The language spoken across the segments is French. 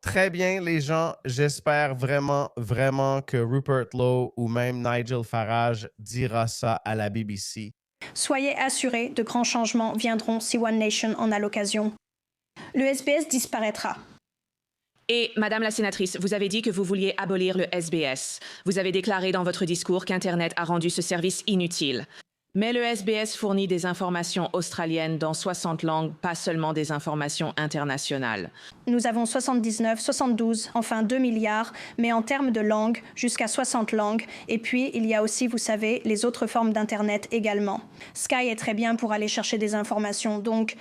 Très bien, les gens. J'espère vraiment, vraiment que Rupert Lowe ou même Nigel Farage dira ça à la BBC. Soyez assurés, de grands changements viendront si One Nation en a l'occasion. Le SBS disparaîtra. Et, Madame la sénatrice, vous avez dit que vous vouliez abolir le SBS. Vous avez déclaré dans votre discours qu'Internet a rendu ce service inutile. Mais le SBS fournit des informations australiennes dans 60 langues, pas seulement des informations internationales. Nous avons 79, 72, enfin 2 milliards, mais en termes de langues, jusqu'à 60 langues. Et puis, il y a aussi, vous savez, les autres formes d'Internet également. Sky est très bien pour aller chercher des informations, donc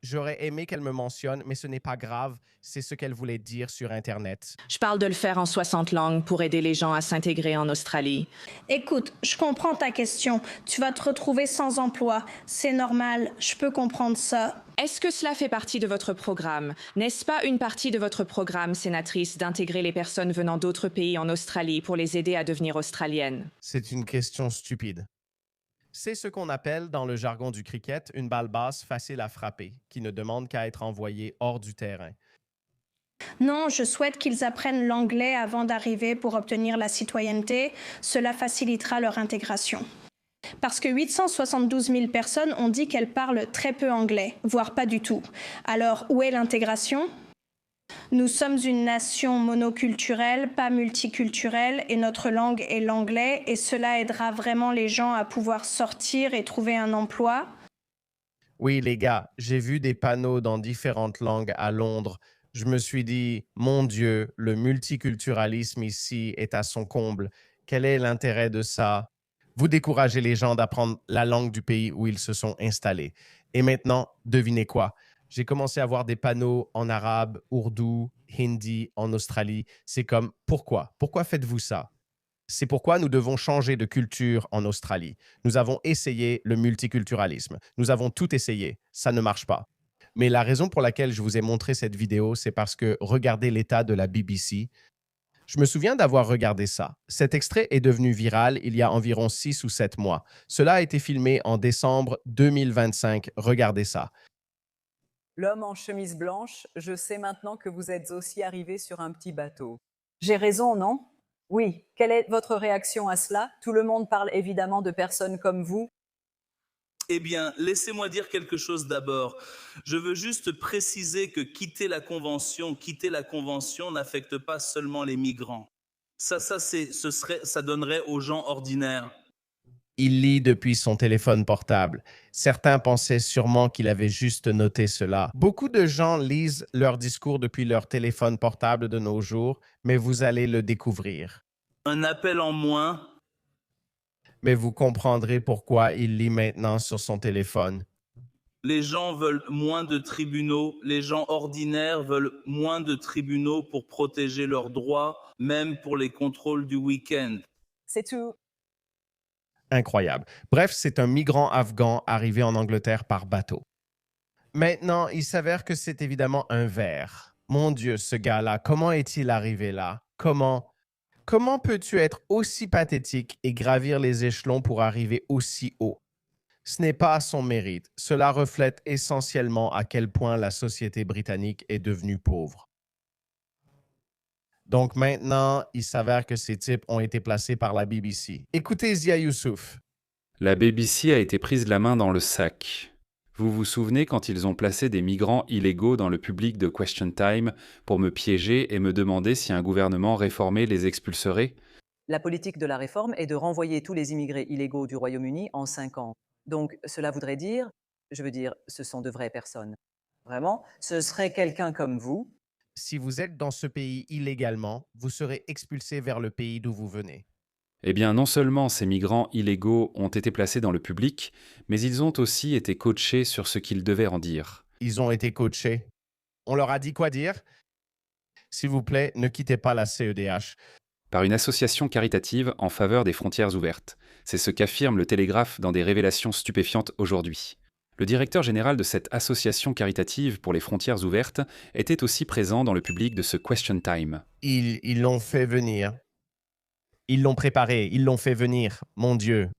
J'aurais aimé qu'elle me mentionne, mais ce n'est pas grave, c'est ce qu'elle voulait dire sur Internet. Je parle de le faire en 60 langues pour aider les gens à s'intégrer en Australie. écoute, je comprends ta question. Tu vas te retrouver sans emploi. C'est normal, je peux comprendre ça. Est-ce que cela fait partie de votre programme? N'est-ce pas une partie de votre programme, sénatrice, d'intégrer les personnes venant d'autres pays en Australie pour les aider à devenir australiennes? C'est une question stupide. C'est ce qu'on appelle, dans le jargon du cricket, une balle basse facile à frapper, qui ne demande qu'à être envoyée hors du terrain. Non, je souhaite qu'ils apprennent l'anglais avant d'arriver pour obtenir la citoyenneté. Cela facilitera leur intégration. Parce que 872 000 personnes ont dit qu'elles parlent très peu anglais, voire pas du tout. Alors, où est l'intégration ? Nous sommes une nation monoculturelle, pas multiculturelle, et notre langue est l'anglais, et cela aidera vraiment les gens à pouvoir sortir et trouver un emploi. Oui, les gars, j'ai vu des panneaux dans différentes langues à Londres. Je me suis dit, mon Dieu, le multiculturalisme ici est à son comble. Quel est l'intérêt de ça? Vous découragez les gens d'apprendre la langue du pays où ils se sont installés. Et maintenant, devinez quoi? J'ai commencé à voir des panneaux en arabe, ourdou, hindi en Australie. C'est comme, pourquoi? Pourquoi faites-vous ça? C'est pourquoi nous devons changer de culture en Australie. Nous avons essayé le multiculturalisme. Nous avons tout essayé. Ça ne marche pas. Mais la raison pour laquelle je vous ai montré cette vidéo, c'est parce que regardez l'état de la BBC. Je me souviens d'avoir regardé ça. Cet extrait est devenu viral il y a environ 6 ou 7 mois. Cela a été filmé en décembre 2025. Regardez ça. L'homme en chemise blanche, je sais maintenant que vous êtes aussi arrivé sur un petit bateau. J'ai raison, non? Oui. Quelle est votre réaction à cela? Tout le monde parle évidemment de personnes comme vous. Eh bien, laissez-moi dire quelque chose d'abord. Je veux juste préciser que quitter la Convention n'affecte pas seulement les migrants. Ça donnerait aux gens ordinaires. Il lit depuis son téléphone portable. Certains pensaient sûrement qu'il avait juste noté cela. Beaucoup de gens lisent leur discours depuis leur téléphone portable de nos jours, mais vous allez le découvrir. Un appel en moins. Mais vous comprendrez pourquoi il lit maintenant sur son téléphone. Les gens veulent moins de tribunaux. Les gens ordinaires veulent moins de tribunaux pour protéger leurs droits, même pour les contrôles du week-end. C'est tout. Incroyable. Bref, c'est un migrant afghan arrivé en Angleterre par bateau. Maintenant, il s'avère que c'est évidemment un verre. Mon Dieu, ce gars-là, comment est-il arrivé là? Comment peux-tu être aussi pathétique et gravir les échelons pour arriver aussi haut? Ce n'est pas son mérite. Cela reflète essentiellement à quel point la société britannique est devenue pauvre. Donc maintenant, il s'avère que ces types ont été placés par la BBC. Écoutez Zia Youssouf. La BBC a été prise la main dans le sac. Vous vous souvenez quand ils ont placé des migrants illégaux dans le public de Question Time pour me piéger et me demander si un gouvernement réformé les expulserait? La politique de la réforme est de renvoyer tous les immigrés illégaux du Royaume-Uni en 5 ans. Donc cela voudrait dire, ce sont de vraies personnes. Vraiment, ce serait quelqu'un comme vous. Si vous êtes dans ce pays illégalement, vous serez expulsé vers le pays d'où vous venez. Eh bien, non seulement ces migrants illégaux ont été placés dans le public, mais ils ont aussi été coachés sur ce qu'ils devaient en dire. Ils ont été coachés. On leur a dit quoi dire? S'il vous plaît, ne quittez pas la CEDH. Par une association caritative en faveur des frontières ouvertes. C'est ce qu'affirme le Télégraphe dans des révélations stupéfiantes aujourd'hui. Le directeur général de cette association caritative pour les frontières ouvertes était aussi présent dans le public de ce Question Time. Ils l'ont fait venir. Ils l'ont préparé, ils l'ont fait venir. Mon Dieu.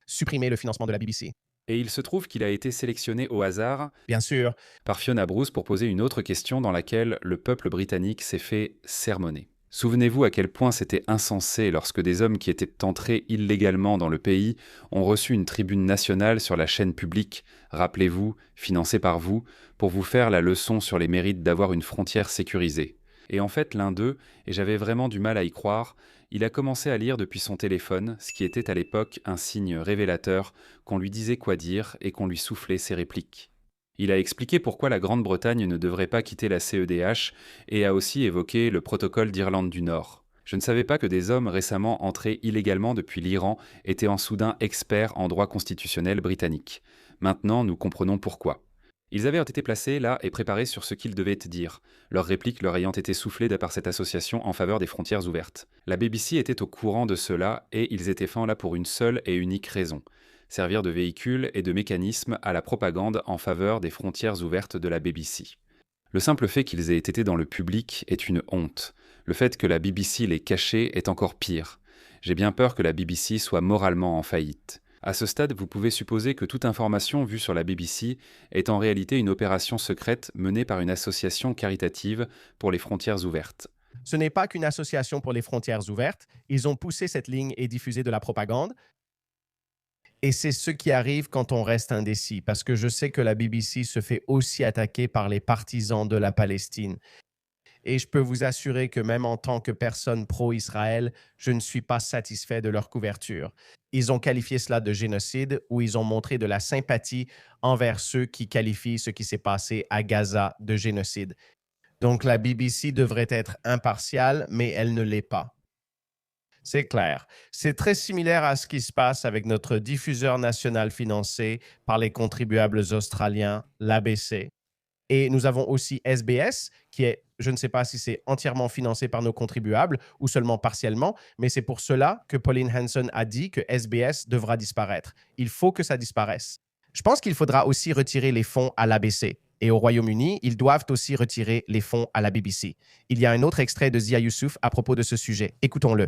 Supprimez le financement de la BBC. Et il se trouve qu'il a été sélectionné au hasard Bien sûr, par Fiona Bruce pour poser une autre question dans laquelle le peuple britannique s'est fait sermonner. Souvenez-vous à quel point c'était insensé lorsque des hommes qui étaient entrés illégalement dans le pays ont reçu une tribune nationale sur la chaîne publique, rappelez-vous, financée par vous, pour vous faire la leçon sur les mérites d'avoir une frontière sécurisée. Et en fait, l'un d'eux, et j'avais vraiment du mal à y croire, il a commencé à lire depuis son téléphone, ce qui était à l'époque un signe révélateur qu'on lui disait quoi dire et qu'on lui soufflait ses répliques. Il a expliqué pourquoi la Grande-Bretagne ne devrait pas quitter la CEDH et a aussi évoqué le protocole d'Irlande du Nord. Je ne savais pas que des hommes récemment entrés illégalement depuis l'Iran étaient en soudain experts en droit constitutionnel britannique. Maintenant, nous comprenons pourquoi. Ils avaient été placés là et préparés sur ce qu'ils devaient dire, leurs répliques leur ayant été soufflées de par cette association en faveur des frontières ouvertes. La BBC était au courant de cela et ils étaient fins là pour une seule et unique raison: servir de véhicule et de mécanisme à la propagande en faveur des frontières ouvertes de la BBC. Le simple fait qu'ils aient été dans le public est une honte. Le fait que la BBC les cachait est encore pire. J'ai bien peur que la BBC soit moralement en faillite. À ce stade, vous pouvez supposer que toute information vue sur la BBC est en réalité une opération secrète menée par une association caritative pour les frontières ouvertes. ce n'est pas qu'une association pour les frontières ouvertes. Ils ont poussé cette ligne et diffusé de la propagande. Et c'est ce qui arrive quand on reste indécis, parce que je sais que la BBC se fait aussi attaquer par les partisans de la Palestine. Et je peux vous assurer que même en tant que personne pro-Israël, je ne suis pas satisfait de leur couverture. Ils ont qualifié cela de génocide ou ils ont montré de la sympathie envers ceux qui qualifient ce qui s'est passé à Gaza de génocide. Donc la BBC devrait être impartiale, mais elle ne l'est pas. C'est clair. C'est très similaire à ce qui se passe avec notre diffuseur national financé par les contribuables australiens, l'ABC. Et nous avons aussi SBS, qui est, je ne sais pas si c'est entièrement financé par nos contribuables ou seulement partiellement, mais c'est pour cela que Pauline Hanson a dit que SBS devra disparaître. Il faut que ça disparaisse. Je pense qu'il faudra aussi retirer les fonds à l'ABC. Et au Royaume-Uni, ils doivent aussi retirer les fonds à la BBC. Il y a un autre extrait de Zia Youssouf à propos de ce sujet. Écoutons-le.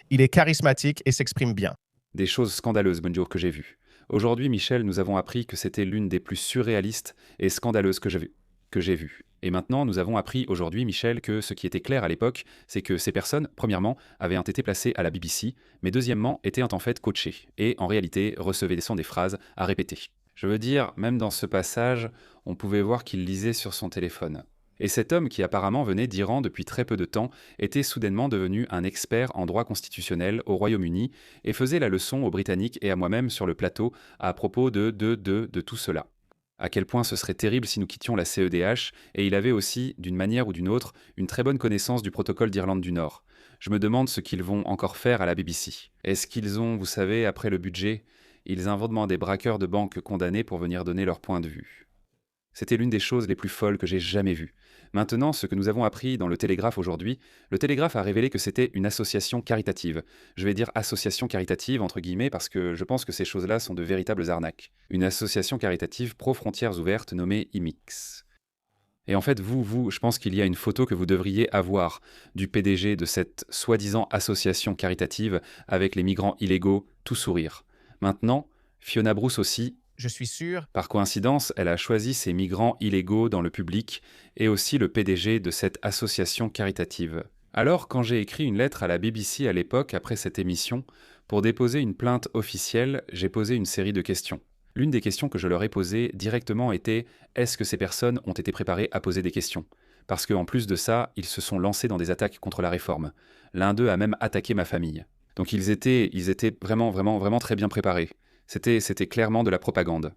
Il est charismatique et s'exprime bien. Des choses scandaleuses, bonjour, que j'ai vues. Aujourd'hui, Michel, nous avons appris que c'était l'une des plus surréalistes et scandaleuses que j'ai vues. Et maintenant, nous avons appris aujourd'hui, Michel, que ce qui était clair à l'époque, c'est que ces personnes, premièrement, avaient été placées à la BBC, mais deuxièmement, étaient en fait coachées, et en réalité recevaient des phrases à répéter. Je veux dire, même dans ce passage, on pouvait voir qu'il lisait sur son téléphone. Et cet homme, qui apparemment venait d'Iran depuis très peu de temps, était soudainement devenu un expert en droit constitutionnel au Royaume-Uni et faisait la leçon aux Britanniques et à moi-même sur le plateau à propos de tout cela. À quel point ce serait terrible si nous quittions la CEDH, et il avait aussi, d'une manière ou d'une autre, une très bonne connaissance du protocole d'Irlande du Nord. Je me demande ce qu'ils vont encore faire à la BBC. Est-ce qu'ils ont, vous savez, après le budget, ils inventent des braqueurs de banque condamnés pour venir donner leur point de vue. C'était l'une des choses les plus folles que j'ai jamais vues. Maintenant, ce que nous avons appris dans le Télégraphe aujourd'hui, le Télégraphe a révélé que c'était une association caritative. Je vais dire association caritative entre guillemets parce que je pense que ces choses-là sont de véritables arnaques. Une association caritative pro-frontières ouvertes nommée IMIX. Et en fait, je pense qu'il y a une photo que vous devriez avoir du PDG de cette soi-disant association caritative avec les migrants illégaux, tout sourire. Maintenant, Fiona Bruce aussi. Je suis sûr. Par coïncidence, elle a choisi ces migrants illégaux dans le public et aussi le PDG de cette association caritative. Alors, quand j'ai écrit une lettre à la BBC à l'époque, après cette émission, pour déposer une plainte officielle, j'ai posé une série de questions. L'une des questions que je leur ai posées directement était « Est-ce que ces personnes ont été préparées à poser des questions ?» Parce qu'en plus de ça, ils se sont lancés dans des attaques contre la réforme. L'un d'eux a même attaqué ma famille. Donc ils étaient vraiment très bien préparés. C'était clairement de la propagande.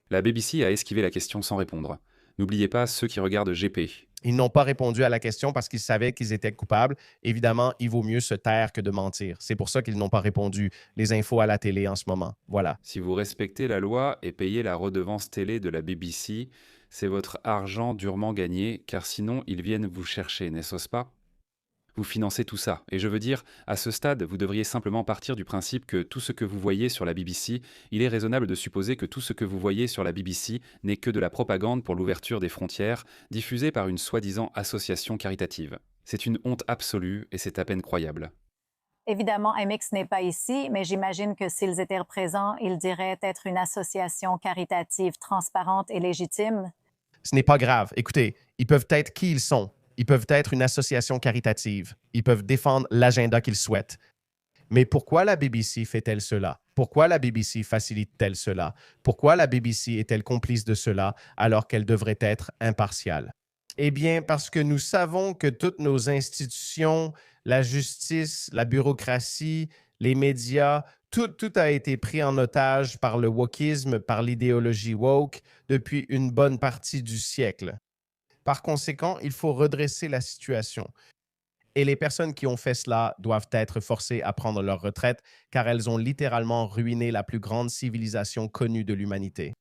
La BBC a esquivé la question sans répondre. N'oubliez pas ceux qui regardent GP. Ils n'ont pas répondu à la question parce qu'ils savaient qu'ils étaient coupables. Évidemment, il vaut mieux se taire que de mentir. C'est pour ça qu'ils n'ont pas répondu les infos à la télé en ce moment. Voilà. Si vous respectez la loi et payez la redevance télé de la BBC, c'est votre argent durement gagné, car sinon ils viennent vous chercher, n'est-ce pas ? Vous financez tout ça. Et je veux dire, à ce stade, vous devriez simplement partir du principe que tout ce que vous voyez sur la BBC, il est raisonnable de supposer que tout ce que vous voyez sur la BBC n'est que de la propagande pour l'ouverture des frontières, diffusée par une soi-disant association caritative. C'est une honte absolue et c'est à peine croyable. Évidemment, MX n'est pas ici, mais j'imagine que s'ils étaient présents, ils diraient être une association caritative transparente et légitime. Ce n'est pas grave. Écoutez, ils peuvent être qui ils sont. Ils peuvent être une association caritative. Ils peuvent défendre l'agenda qu'ils souhaitent. Mais pourquoi la BBC fait-elle cela? Pourquoi la BBC facilite-t-elle cela? Pourquoi la BBC est-elle complice de cela alors qu'elle devrait être impartiale? Eh bien, parce que nous savons que toutes nos institutions, la justice, la bureaucratie, les médias, tout a été pris en otage par le wokisme, par l'idéologie woke depuis une bonne partie du siècle. Par conséquent, il faut redresser la situation. Et les personnes qui ont fait cela doivent être forcées à prendre leur retraite car elles ont littéralement ruiné la plus grande civilisation connue de l'humanité.